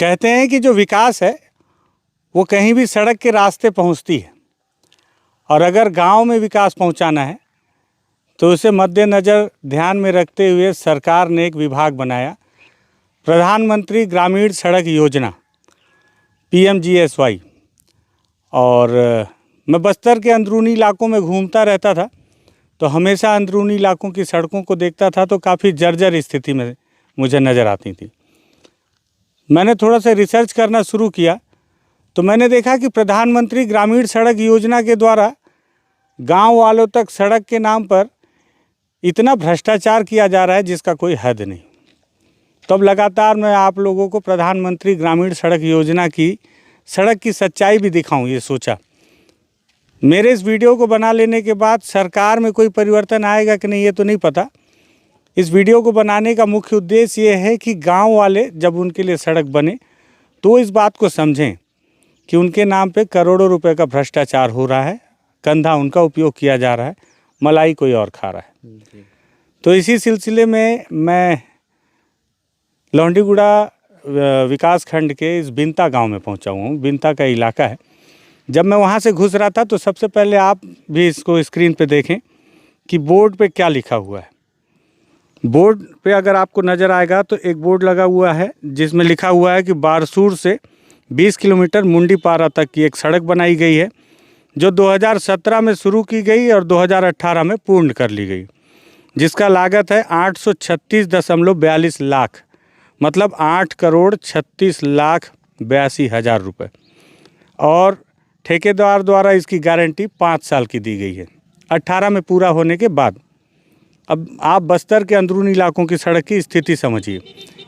कहते हैं कि जो विकास है वो कहीं भी सड़क के रास्ते पहुंचती है, और अगर गांव में विकास पहुंचाना है तो उसे मद्देनज़र ध्यान में रखते हुए सरकार ने एक विभाग बनाया, प्रधानमंत्री ग्रामीण सड़क योजना PMGSY। और मैं बस्तर के अंदरूनी इलाकों में घूमता रहता था तो हमेशा अंदरूनी इलाकों की सड़कों को देखता था तो काफ़ी जर्जर स्थिति में मुझे नज़र आती थी। मैंने थोड़ा सा रिसर्च करना शुरू किया तो मैंने देखा कि प्रधानमंत्री ग्रामीण सड़क योजना के द्वारा गांव वालों तक सड़क के नाम पर इतना भ्रष्टाचार किया जा रहा है जिसका कोई हद नहीं। तब लगातार मैं आप लोगों को प्रधानमंत्री ग्रामीण सड़क योजना की सड़क की सच्चाई भी दिखाऊं ये सोचा। मेरे इस वीडियो को बना लेने के बाद सरकार में कोई परिवर्तन आएगा कि नहीं ये तो नहीं पता। इस वीडियो को बनाने का मुख्य उद्देश्य ये है कि गांव वाले जब उनके लिए सड़क बने तो इस बात को समझें कि उनके नाम पे करोड़ों रुपए का भ्रष्टाचार हो रहा है, कंधा उनका उपयोग किया जा रहा है, मलाई कोई और खा रहा है। तो इसी सिलसिले में मैं लौंडीगुड़ा विकास खंड के इस बिनता गांव में पहुंचा हूँ। बिनता का इलाका है। जब मैं वहां से घुस रहा था तो सबसे पहले आप भी इसको स्क्रीन पे देखें कि बोर्ड पे क्या लिखा हुआ है। बोर्ड पे अगर आपको नज़र आएगा तो एक बोर्ड लगा हुआ है जिसमें लिखा हुआ है कि बारसूर से 20 किलोमीटर मुंडीपारा तक की एक सड़क बनाई गई है जो 2017 में शुरू की गई और 2018 में पूर्ण कर ली गई, जिसका लागत है 836.42 लाख, मतलब 8,36,82,000 रुपये। और ठेकेदार द्वारा इसकी गारंटी 5 साल की दी गई है 18 में पूरा होने के बाद। अब आप बस्तर के अंदरूनी इलाकों की सड़क की स्थिति समझिए।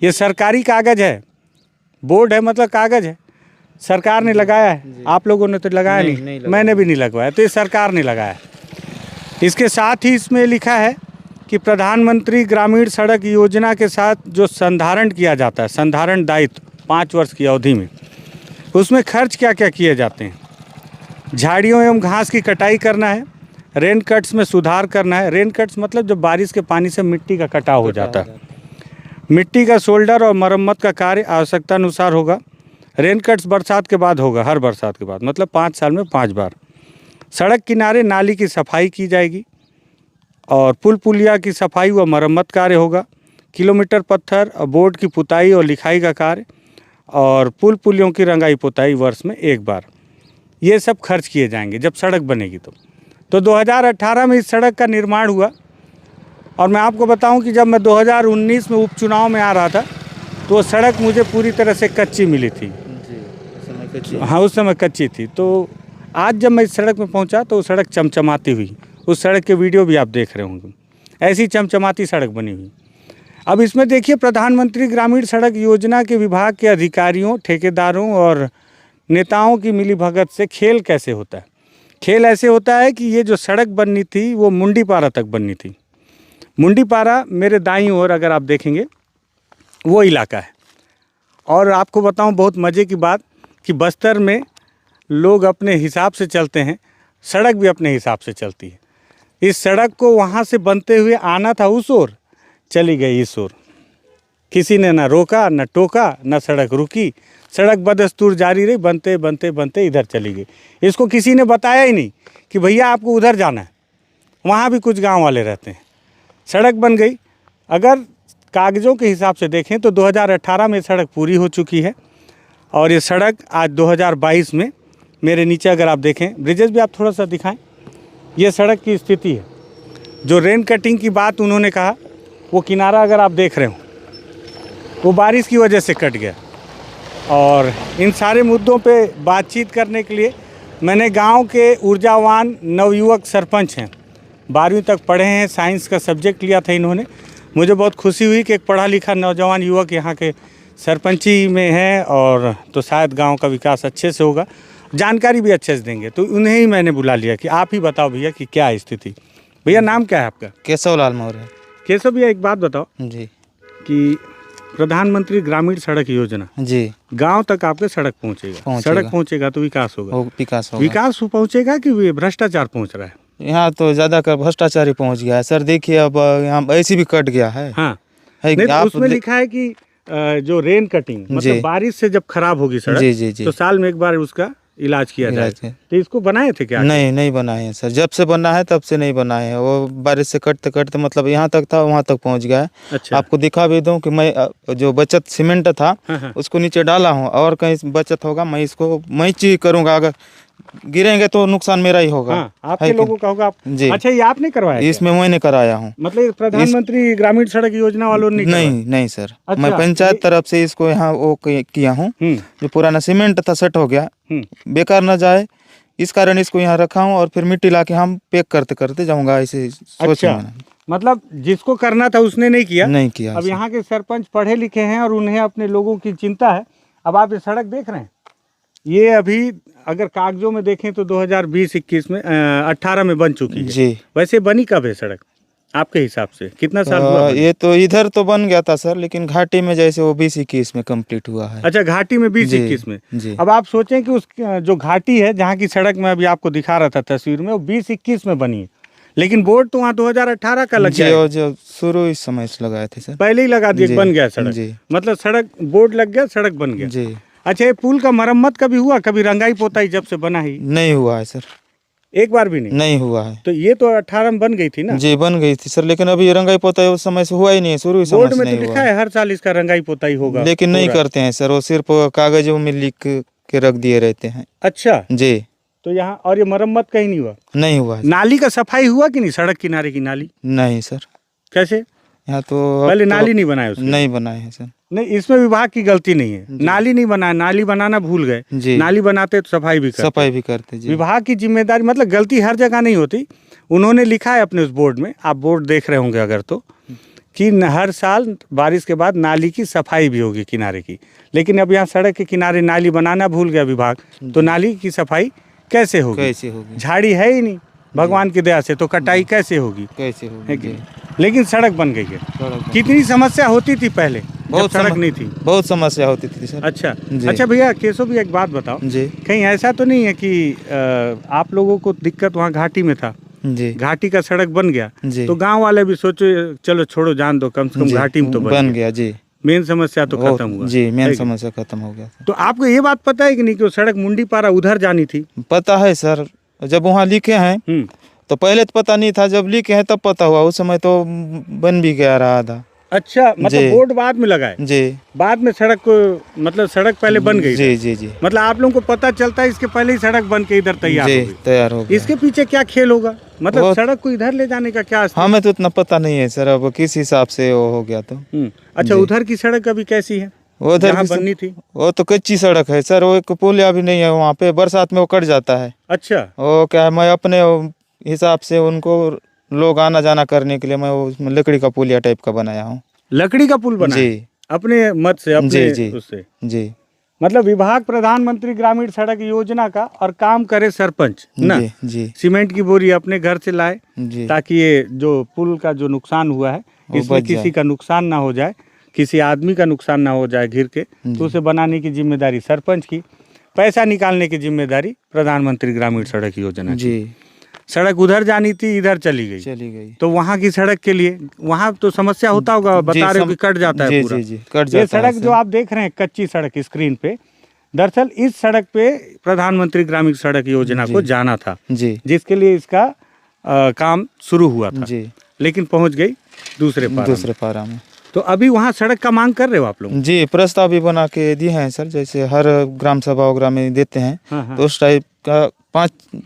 ये सरकारी कागज़ है, बोर्ड है मतलब कागज़ है, सरकार ने लगाया है, आप लोगों ने तो लगाया नहीं, मैंने भी नहीं लगवाया, तो ये सरकार ने लगाया है। इसके साथ ही इसमें लिखा है कि प्रधानमंत्री ग्रामीण सड़क योजना के साथ जो संधारण किया जाता है, संधारण दायित्व 5 वर्ष की अवधि में, उसमें खर्च क्या क्या किए जाते हैं। झाड़ियों एवं घास की कटाई करना है, रेन कट्स में सुधार करना है। रेन कट्स मतलब जब बारिश के पानी से मिट्टी का कटाव हो जाता है, मिट्टी का शोल्डर और मरम्मत का कार्य आवश्यकता अनुसार होगा। रेन कट्स बरसात के बाद होगा, हर बरसात के बाद, मतलब 5 साल में 5 बार। सड़क किनारे नाली की सफाई की जाएगी और पुल पुलिया की सफाई व मरम्मत कार्य होगा। किलोमीटर पत्थर और बोर्ड की पुताई और लिखाई का कार्य और पुल पुलियों की रंगाई पुताई वर्ष में 1 बार। ये सब खर्च किए जाएंगे जब सड़क बनेगी। तो 2018 में इस सड़क का निर्माण हुआ। और मैं आपको बताऊं कि जब मैं 2019 में उपचुनाव में आ रहा था तो वो सड़क मुझे पूरी तरह से कच्ची मिली थी जी, उस समय कच्ची। हाँ, उस समय कच्ची थी। तो आज जब मैं इस सड़क में पहुंचा तो वो सड़क चमचमाती हुई, उस सड़क के वीडियो भी आप देख रहे होंगे, ऐसी चमचमाती सड़क बनी हुई। अब इसमें देखिए प्रधानमंत्री ग्रामीण सड़क योजना के विभाग के अधिकारियों, ठेकेदारों और नेताओं की मिलीभगत से खेल कैसे होता है। खेल ऐसे होता है कि ये जो सड़क बननी थी वो मुंडीपारा तक बननी थी। मुंडीपारा मेरे दाईं ओर अगर आप देखेंगे वो इलाका है। और आपको बताऊं बहुत मज़े की बात कि बस्तर में लोग अपने हिसाब से चलते हैं, सड़क भी अपने हिसाब से चलती है। इस सड़क को वहाँ से बनते हुए आना था उस ओर, चली गई इस ओर। किसी ने ना रोका ना टोका, ना सड़क रुकी, सड़क बदस्तूर जारी रही, बनते बनते बनते इधर चली गई। इसको किसी ने बताया ही नहीं कि भैया आपको उधर जाना है, वहाँ भी कुछ गांव वाले रहते हैं। सड़क बन गई। अगर कागज़ों के हिसाब से देखें तो 2018 में सड़क पूरी हो चुकी है और ये सड़क आज 2022 में, मेरे नीचे अगर आप देखें, ब्रिजेस भी आप थोड़ा सा दिखाएं, ये सड़क की स्थिति है। जो रेन कटिंग की बात उन्होंने कहा, वो किनारा अगर आप देख रहे हो वो बारिश की वजह से कट गया। और इन सारे मुद्दों पे बातचीत करने के लिए मैंने गांव के ऊर्जावान नवयुवक सरपंच हैं, 12वीं तक पढ़े हैं, साइंस का सब्जेक्ट लिया था इन्होंने। मुझे बहुत खुशी हुई कि एक पढ़ा लिखा नौजवान युवक यहाँ के सरपंची में है, और तो शायद गांव का विकास अच्छे से होगा, जानकारी भी अच्छे से देंगे। तो उन्हें ही मैंने बुला लिया कि आप ही बताओ भैया कि क्या स्थिति। भैया नाम क्या है आपका? केशव लाल मौर्य। केशव भैया एक बात बताओ जी कि प्रधानमंत्री ग्रामीण सड़क योजना जी गांव तक आपके सड़क पहुंचेगा। सड़क पहुंचेगा तो विकास होगा। विकास पहुंचेगा कि भ्रष्टाचार पहुंच रहा है? यहाँ तो ज़्यादातर भ्रष्टाचार ही पहुँच गया है सर। देखिए अब यहाँ ऐसी भी कट गया है। हाँ, नहीं, तो उसमें लिखा है कि जो रेन कटिंग मतलब जी। बारिश से जब खराब होगी सड़क जी जी जी तो साल में एक बार उसका इलाज किया जाए। इलाज है। तो इसको बनाए थे क्या? नहीं नहीं बनाए हैं सर, जब से बना है तब से नहीं बनाए हैं। वो बारिश से कटते कटते मतलब यहाँ तक था वहाँ तक पहुँच गया है। अच्छा। आपको दिखा भी दूँ कि मैं जो बचत सीमेंट था हाँ हाँ। उसको नीचे डाला हूँ, और कहीं बचत होगा मैं इसको मैं चीज करूँगा। अगर गिरेंगे तो नुकसान मेरा ही होगा। हाँ, है आपके कि लोगों का होगा। जी। अच्छा, ये आपने करवाया क्या? इसमें मैंने कराया हूँ। मतलब ये प्रधानमंत्री ग्रामीण सड़क योजना वालों ने नहीं करवाया? नहीं नहीं सर, अच्छा, मैं पंचायत ये- तरफ से इसको यहाँ वो किया हूँ। हम्म जो पुराना सीमेंट था सेट हो गया, हम्म। बेकार ना जाए इस कारण इसको यहाँ रखा हूँ, और फिर मिट्टी लाके हम पैक करते करते जाऊंगा ऐसे सोच अच्छा, में। मतलब जिसको करना था उसने नहीं किया। नहीं किया अब सर। यहाँ के सरपंच पढ़े लिखे हैं और उन्हें अपने लोगों की चिंता है। अब आप ये सड़क देख रहे हैं, ये अभी अगर कागजों में देखें तो 2020-21 में 18 में बन चुकी है। जी। वैसे बनी कब है सड़क आपके हिसाब से? कितना साल हुआ बने? ये तो इधर तो बन गया था सर, लेकिन घाटी में जैसे वो 20-21 में कंप्लीट हुआ है। अच्छा, घाटी में 20-21 जी, में। जी। अब आप सोचें कि उस जो घाटी है जहाँ की सड़क मैं अभी आपको दिखा रहा था तस्वीर में, वो 20-21 में बनी है, लेकिन बोर्ड तो वहाँ 2018 का लग जी, गया है। और जो शुरू इस समय से लगाए थे सर। पहले ही लगा दिया, जी, बन गया सड़क। जी। मतलब सड़क बोर्ड लग गया, सड़क बन गया। जी। अच्छा, ये पुल का मरम्मत कभी हुआ? कभी रंगाई पोताई जब से बना ही नहीं हुआ है सर, एक बार भी नहीं? नहीं हुआ है। तो ये तो 18 में बन गई थी ना? जी बन गई थी सर, लेकिन अभी रंगाई पोताई उस समय से हुआ ही नहीं है, शुरू ही समय बोर्ड से में तो नहीं लिखा हुआ है हर साल इसका रंगाई पोताई होगा, लेकिन नहीं हो रहा है। करते हैं सर, वो सिर्फ कागजों में लिख के रख दिए रहते हैं। अच्छा, जी। तो यहाँ और ये मरम्मत कहीं नहीं हुआ? नहीं हुआ है। नाली का सफाई हुआ कि नहीं? सड़क किनारे की नाली नहीं सर, कैसे? यहाँ तो अब पहले तो नाली नहीं बनाए उसके? नहीं बनाए हैं सर। नहीं, इसमें विभाग की गलती नहीं है। नाली नहीं बनाया, नाली बनाना भूल गए। जी। नाली बनाते तो सफाई भी करते। सफाई भी करते जी। विभाग की जिम्मेदारी, मतलब गलती हर जगह नहीं होती। उन्होंने लिखा है अपने उस बोर्ड में, आप बोर्ड देख रहे होंगे अगर तो, कि हर साल बारिश के बाद नाली की सफाई भी होगी किनारे की। लेकिन अब यहाँ सड़क के किनारे नाली बनाना भूल गया विभाग, तो नाली की सफाई कैसे होगी? कैसे होगी? झाड़ी है ही नहीं भगवान की दया से, तो कटाई कैसे होगी? कैसे है होगी कि जी। नहीं? लेकिन सड़क बन गई है। सड़क कितनी समस्या होती थी पहले जब बहुत सड़क नहीं थी? बहुत समस्या होती थी सर। अच्छा जी। अच्छा भैया, केशव भी एक बात बताओ, जी कहीं ऐसा तो नहीं है कि आप लोगों को दिक्कत वहाँ घाटी में था, जी घाटी का सड़क बन गया जी। तो गांव वाले भी सोचो चलो छोड़ो जान दो, कम से कम जी, घाटी में तो बन गया जी। मेन समस्या तो वो- खत्म हुआ। जी, है मेन कि? समस्या खत्म हो गया। तो आपको ये बात पता है कि नहीं कि वो सड़क मुंडी पारा उधर जानी थी? पता है सर, जब वहाँ लिखे हैं तो पहले तो पता नहीं था, जब लिखे हैं तब पता हुआ। उस समय तो बन भी गया रहा था। अच्छा, मतलब जी। बोर्ड बाद में लगा है? जी बाद में सड़क को, मतलब सड़क पहले बन गई जी थी। जी जी मतलब आप लोगों को पता चलता है इसके पहले ही सड़क बन के इधर तैयार जी हो गई। तैयार हो गया। इसके पीछे क्या खेल होगा? मतलब वो- सड़क को इधर ले जाने का क्या अस्तित्व? हमें तो उतना पता नहीं है सर, अब किस हिसाब से वो हो गया। तो अच्छा, जी। उधर की सड़क अभी कैसी है? उधर जहाँ की बननी थी? वो तो कच्ची सड़क है सर, वो एक पुलिया भी नहीं है वहाँ पे, बरसात में वो कट जाता है। अच्छा वो क्या है, मैं अपने हिसाब से उनको लोग आना जाना करने के लिए मैं वो उसमें लकड़ी का पुलिया टाइप का बनाया हूँ। लकड़ी का पुल बना है? जी अपने मत से, अपने जी जी उससे? जी मतलब विभाग प्रधानमंत्री ग्रामीण सड़क योजना का और काम करे सरपंच ना? जी जी सीमेंट की बोरी अपने घर से लाए जी ताकि ये जो पुल का जो नुकसान हुआ है वो इसमें बच किसी जाए। का नुकसान ना हो जाए, किसी आदमी का नुकसान ना हो जाए घिर के, तो उसे बनाने की जिम्मेदारी सरपंच की, पैसा निकालने की जिम्मेदारी प्रधानमंत्री ग्रामीण सड़क योजना की। जी सड़क उधर जानी थी, इधर चली गई, चली गई। तो वहाँ की सड़क के लिए वहाँ तो समस्या होता होगा, बता रहे हो कि कट जाता है जी पूरा। जी जी कट ये जाता है सड़क जो आप देख रहे हैं कच्ची सड़क स्क्रीन पे, दरअसल इस सड़क पे प्रधानमंत्री ग्रामीण सड़क योजना को जाना था, जी जिसके लिए इसका काम शुरू हुआ था, जी लेकिन पहुंच गई दूसरे पार। दूसरे पारा में। तो अभी वहाँ सड़क का मांग कर रहे हो आप लोग? जी प्रस्ताव भी बना के दिए हैं सर, जैसे हर ग्राम सभा वगैरह में देते हैं। हाँ, हाँ। तो उस टाइप का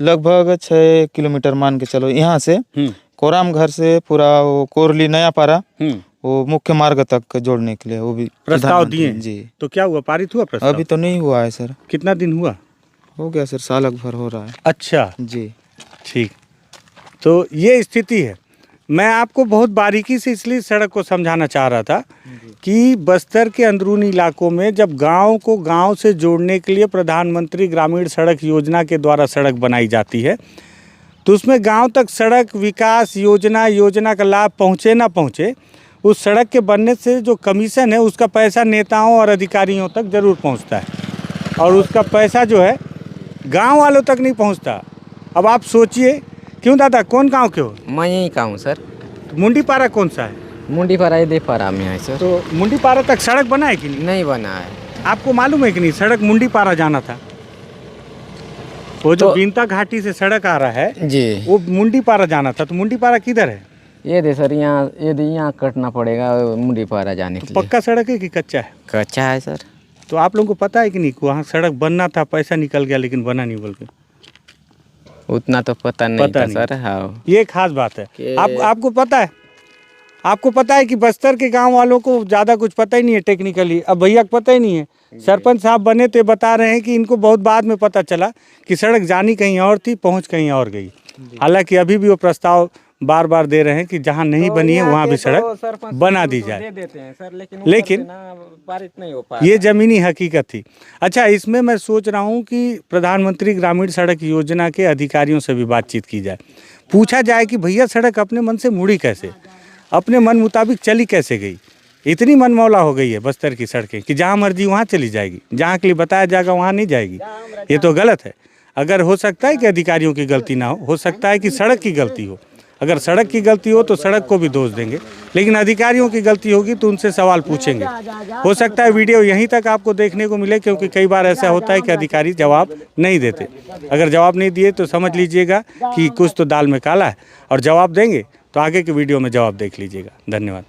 लगभग 6 किलोमीटर मान के चलो, यहाँ से कोराम घर से पूरा वो कोरली नया पारा वो मुख्य मार्ग तक जोड़ने के लिए वो भी प्रस्ताव दिए? जी। तो क्या हुआ, पारित हुआ प्रस्ताव? अभी तो नहीं हुआ है सर। कितना दिन हुआ? हो गया सर, साल भर हो रहा है। अच्छा जी ठीक, तो ये स्थिति है। मैं आपको बहुत बारीकी से इसलिए सड़क को समझाना चाह रहा था कि बस्तर के अंदरूनी इलाकों में जब गांव को गांव से जोड़ने के लिए प्रधानमंत्री ग्रामीण सड़क योजना के द्वारा सड़क बनाई जाती है, तो उसमें गांव तक सड़क विकास योजना का लाभ पहुँचे ना पहुँचे, उस सड़क के बनने से जो कमीशन है उसका पैसा नेताओं और अधिकारियों तक ज़रूर पहुँचता है, और उसका पैसा जो है गाँव वालों तक नहीं पहुँचता। अब आप सोचिए, क्यों दादा, कौन गांव के हो? मैं यहीं का हूँ सर। मुंडी पारा कौन सा है? मुंडीपारा देपारा में है सर। तो मुंडीपारा तक सड़क बना है कि नहीं? नहीं बना है। आपको मालूम है कि नहीं सड़क मुंडीपारा जाना था? वो जो बीनता घाटी से सड़क आ रहा है जी, वो मुंडीपारा जाना था। तो मुंडीपारा किधर है? ये दे सर, यहाँ कटना पड़ेगा मुंडीपारा जाने के लिए। पक्का सड़क है कि कच्चा है? कच्चा है सर। तो आप लोगों को पता है कि नहीं वहाँ सड़क बनना था, पैसा निकल गया लेकिन बना नहीं बोल के? उतना तो पता नहीं पता था नहीं। सर। हाँ, ये खास बात है। कि- आपको पता है, आपको पता है कि बस्तर के गांव वालों को ज़्यादा कुछ पता ही नहीं है टेक्निकली। अब भैया को पता ही नहीं है। सरपंच साहब बने तो बता रहे हैं कि इनको बहुत बाद में पता चला कि सड़क जानी कहीं और थी, पहुंच कहीं और गई। हालांकि अभी भी वो प्रस्ताव बार बार दे रहे हैं कि जहां नहीं बनी है वहां भी सड़क बना दी जाए। दे देते हैं सर, लेकिन पारित नहीं हो पा। ये ज़मीनी हकीकत थी। अच्छा, इसमें मैं सोच रहा हूँ कि प्रधानमंत्री ग्रामीण सड़क योजना के अधिकारियों से भी बातचीत की जाए, पूछा जाए कि भैया सड़क अपने मन से मुड़ी कैसे, अपने मन मुताबिक चली कैसे गई। इतनी मनमौला हो गई है बस्तर की सड़कें कि जहाँ मर्जी वहाँ चली जाएगी, जहाँ के लिए बताया जाएगा वहाँ नहीं जाएगी। ये तो गलत है। अगर हो सकता है कि अधिकारियों की गलती ना हो सकता है कि सड़क की गलती हो। अगर सड़क की गलती हो तो सड़क को भी दोष देंगे, लेकिन अधिकारियों की गलती होगी तो उनसे सवाल पूछेंगे। हो सकता है वीडियो यहीं तक आपको देखने को मिले, क्योंकि कई बार ऐसा होता है कि अधिकारी जवाब नहीं देते। अगर जवाब नहीं दिए तो समझ लीजिएगा कि कुछ तो दाल में काला है, और जवाब देंगे तो आगे के वीडियो में जवाब देख लीजिएगा। धन्यवाद।